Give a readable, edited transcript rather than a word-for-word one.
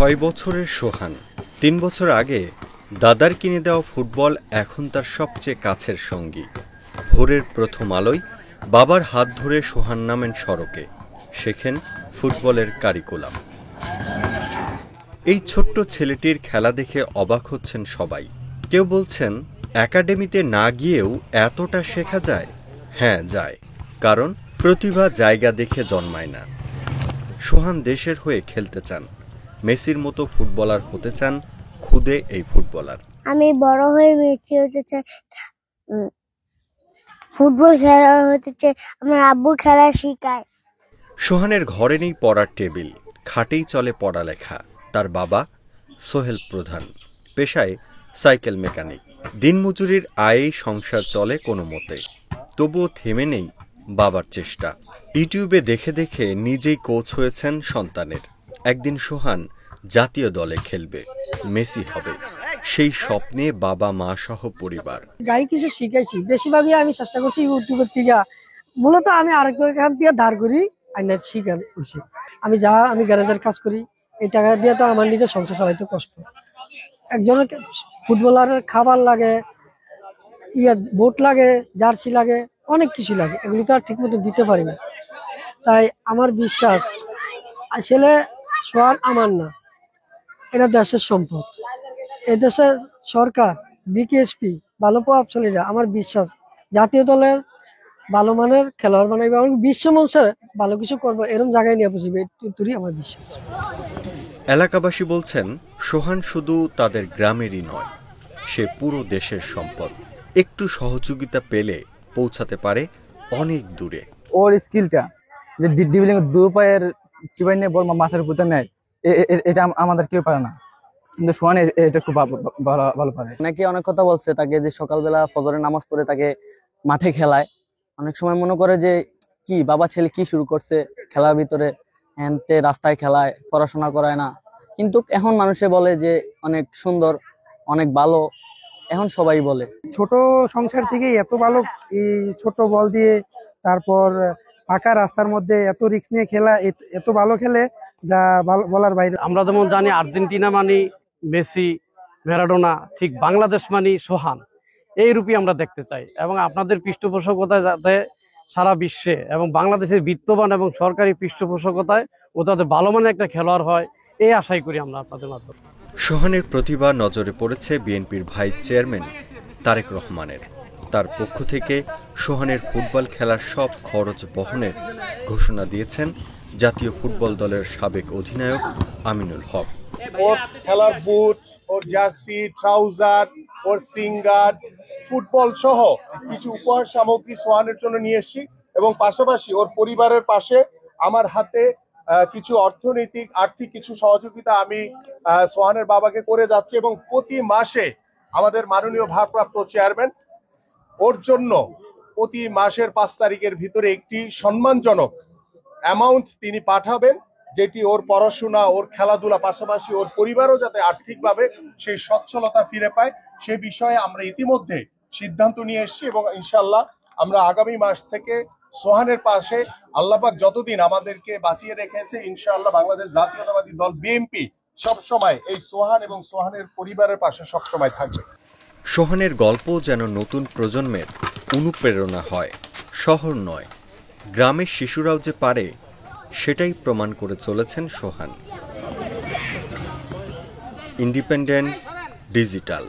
6 বছরের সোহান 3 বছর আগে দাদার কিনে দেওয়া ফুটবল এখন তার সবচেয়ে কাছের সঙ্গী। ভোরের প্রথম আলোয় বাবার হাত ধরে সোহান নামেন সড়কে, শেখেন ফুটবলের কারিকুলাম। এই ছোট্ট ছেলেটির খেলা দেখে অবাক হচ্ছেন সবাই। কেউ বলছেন একাডেমিতে না গিয়েও এতটা শেখা যায়। হ্যাঁ যায়, কারণ প্রতিভা জায়গা দেখে জন্মায় না। সোহান দেশের হয়ে খেলতে চান, মেসির মতো ফুটবলার হতে চান খুদে এই ফুটবলার। আমি বড় হয়ে মেসি হতে চাই, ফুটবল খেলা হতে চাই, আমার আব্বু খেলা শেখায়। সোহানের ঘরে নেই পড়ার টেবিল, খাটেই চলে পড়ালেখা। তার বাবা সোহেল প্রধান, পেশায় সাইকেল মেকানিক। দিনমজুরির আয়েই সংসার চলে কোনো মতে। তবুও থেমে নেই বাবার চেষ্টা। ইউটিউবে দেখে দেখে নিজেই কোচ হয়েছেন সন্তানের। একদিন সোহান জাতীয় দলে খেলবে, মেসি হবে, সেই স্বপ্নে বাবা মা সহ পরিবার। যাই কিছু শিখাইছি বেশিরভাগই আমি চেষ্টা করছি ইউটিউবের থেকে। মূলত আমি আরেকখান দিয়ে ধার করি আইনার শিখা করছি। আমি গ্যারেজের কাজ করি, এই টাকা দিয়ে তো আমার নিজের সংসার চালাইতে কষ্ট। একজনের ফুটবলারের খাবার লাগে, বোট লাগে, জার্সি লাগে, অনেক কিছু লাগে, এগুলি তো আর ঠিক মতো দিতে পারি না। তাই আমার বিশ্বাস আসলে সোহান আমার না, এটা দেশের সম্পদ। এই দেশের সরকার, বিকেএসপি, ভালো প্রভাবশালীরা আমার বিশ্বাস জাতীয় দলের ভালো মানের খেলোয়াড় বানাইবে এবং বিশ্ব মঞ্চে ভালো কিছু করবো, এরকম জায়গায় নিয়ে বুঝিবে, এটুকুই আমার বিশ্বাস। এলাকাবাসী বলছেন সোহান শুধু তাদের গ্রামেরই নয়, সে পুরো দেশের সম্পদ। একটু সহযোগিতা পেলে পৌঁছাতে পারে অনেক দূরে। ওর স্কিলটা যে ডিবলিং দুই পায়ের চিবাই নিয়ে বল মাথার উপরে নেয়, এটা আমাদের কেউ পারে না, কিন্তু সোহান এটা খুব ভালো পারে। অনেকে অনেক কথা বলছে তাকে, যে সকালবেলা ফজরের নামাজ পড়ে তাকে মাঠে খেলায়। অনেক সময় মনে করে যে কি বাবা ছেলে কি শুরু করছে খেলার ভিতরে, হ্যান্তে রাস্তায় খেলায়, পড়াশোনা করায় না। কিন্তু এখন মানুষে বলে যে অনেক সুন্দর, অনেক ভালো, এখন সবাই বলে। ছোট সংসার থেকে এত ভালো, এই ছোট বল দিয়ে, তারপর ফাঁকা রাস্তার মধ্যে এত রিস্ক নিয়ে খেলা, এত ভালো খেলে যা বলার বাইরে। আমরা যেমন জানি আর্জেন্টিনা মানি মেসি, ম্যারাডোনা, ঠিক বাংলাদেশ মানি সোহান। এই রূপই আমরা দেখতে চাই এবং আপনাদের পৃষ্ঠপোষকতায় যাতে সারা বিশ্বে এবং বাংলাদেশের বিত্তবান এবং সরকারি পৃষ্ঠপোষকতায় ও তাদের ভালো মানের একটা খেলোয়াড় হয়, এই আশাই করি আমরা আপনাদের মাধ্যমে। সোহানের প্রতিভা নজরে পড়েছে বিএনপির ভাইস চেয়ারম্যান তারেক রহমানের। তার পক্ষ থেকে সোহানের ফুটবল খেলার সব খরচ বহনের ঘোষণা দিয়েছেন জাতীয় ফুটবল দলের সাবেক অধিনায়ক আমিনুল হক। ওর খেলার বুট, ওর জার্সি, ট্রাউজার, ওর সিঙ্গার, ফুটবল সহ কিছু উপহার সামগ্রী সোহানের জন্য নিয়ে এসেছি এবং পাশাপাশি ওর পরিবারের পাশে আমার হাতে কিছু আর্থিক কিছু সহযোগিতা আমি সোহানের বাবাকে করে যাচ্ছি এবং প্রতি মাসে আমাদের মাননীয় ভারপ্রাপ্ত চেয়ারম্যান ওর জন্য প্রতি মাসের 5 তারিখের ভিতরে একটি সম্মানজনক অ্যামাউন্ট তিনি পাঠাবেন, যেটি ওর পড়াশোনা, ওর খেলাধুলা, পাশাপাশি ওর পরিবারও যাতে আর্থিকভাবে সেই সচ্ছলতা ফিরে পায়, সে বিষয়ে আমরা ইতিমধ্যে সিদ্ধান্ত নিয়ে এসেছি এবং ইনশাল্লাহ আমরা আগামী মাস থেকে সোহানের পাশে আল্লাহপাক যতদিন আমাদেরকে বাঁচিয়ে রেখেছে, ইনশাআল্লাহ বাংলাদেশ জাতীয়তাবাদী দল বিএনপি সবসময় এই সোহান এবং সোহানের পরিবারের পাশে সবসময় থাকবে। সোহানের গল্প যেন নতুন প্রজন্মের অনুপ্রেরণা হয়। শহর নয়, গ্রামের শিশুরাও যে পারে, সেটাই প্রমাণ করে চলেছেন সোহান। Independent digital.